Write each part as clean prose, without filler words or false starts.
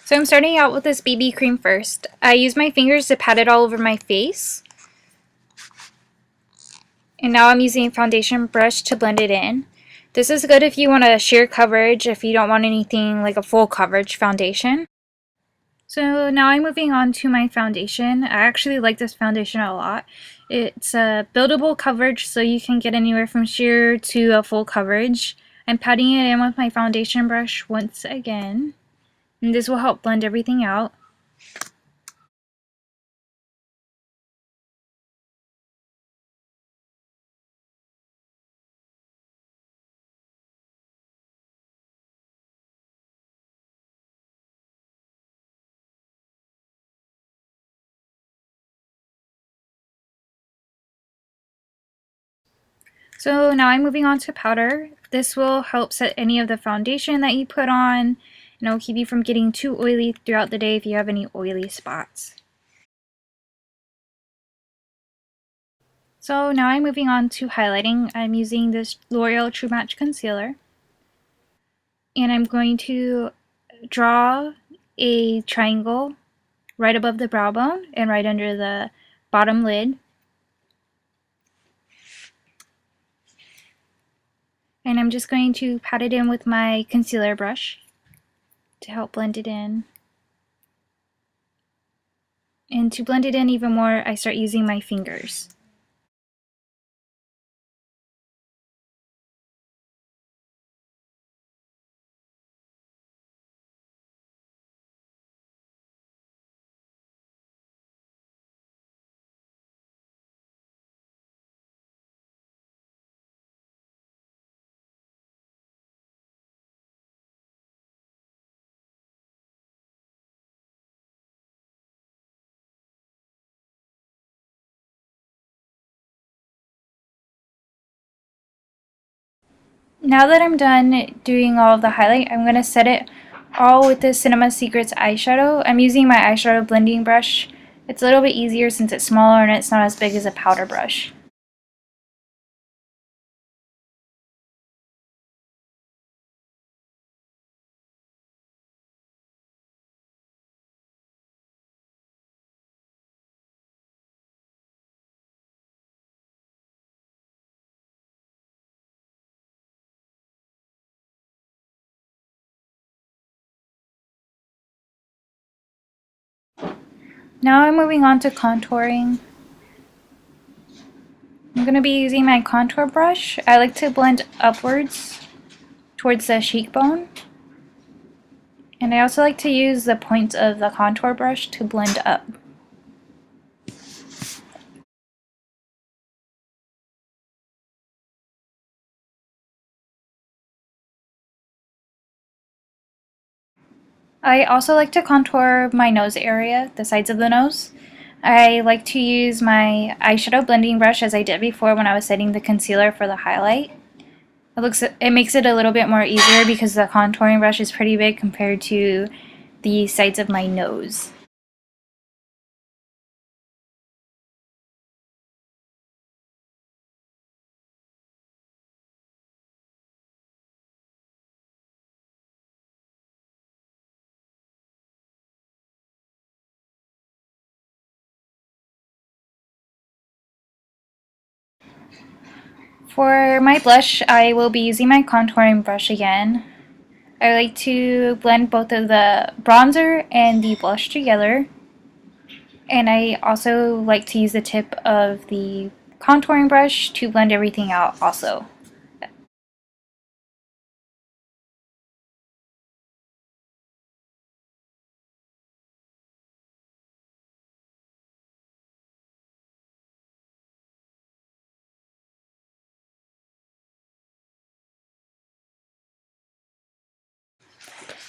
So I'm starting out with this BB cream first. I use my fingers to pat it all over my face. And now I'm using a foundation brush to blend it in. This is good if you want a sheer coverage, if you don't want anything like a full coverage foundation. So now I'm moving on to my foundation. I actually like this foundation a lot. It's a buildable coverage, so you can get anywhere from sheer to a full coverage. I'm patting it in with my foundation brush once again. And this will help blend everything out. So now I'm moving on to powder. This will help set any of the foundation that you put on, and it will keep you from getting too oily throughout the day if you have any oily spots. So now I'm moving on to highlighting. I'm using this L'Oreal True Match Concealer. And I'm going to draw a triangle right above the brow bone and right under the bottom lid. And I'm just going to pat it in with my concealer brush to help blend it in. And to blend it in even more, I start using my fingers. Now that I'm done doing all of the highlight, I'm going to set it all with the Cinema Secrets eyeshadow. I'm using my eyeshadow blending brush. It's a little bit easier since it's smaller and it's not as big as a powder brush. Now I'm moving on to contouring. I'm going to be using my contour brush. I like to blend upwards towards the cheekbone. And I also like to use the points of the contour brush to blend up. I also like to contour my nose area, the sides of the nose. I like to use my eyeshadow blending brush as I did before when I was setting the concealer for the highlight. It makes it a little bit more easier because the contouring brush is pretty big compared to the sides of my nose. For my blush, I will be using my contouring brush again. I like to blend both of the bronzer and the blush together. And I also like to use the tip of the contouring brush to blend everything out also.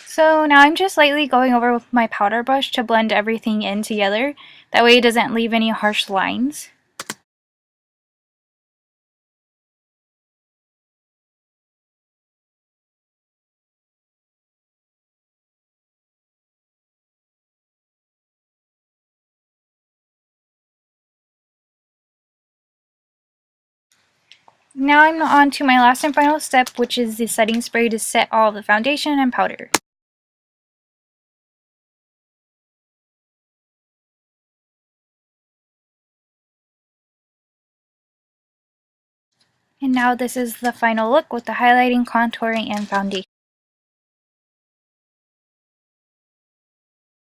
So now I'm just lightly going over with my powder brush to blend everything in together. That way it doesn't leave any harsh lines. Now I'm on to my last and final step, which is the setting spray to set all of the foundation and powder. And now this is the final look with the highlighting, contouring, and foundation.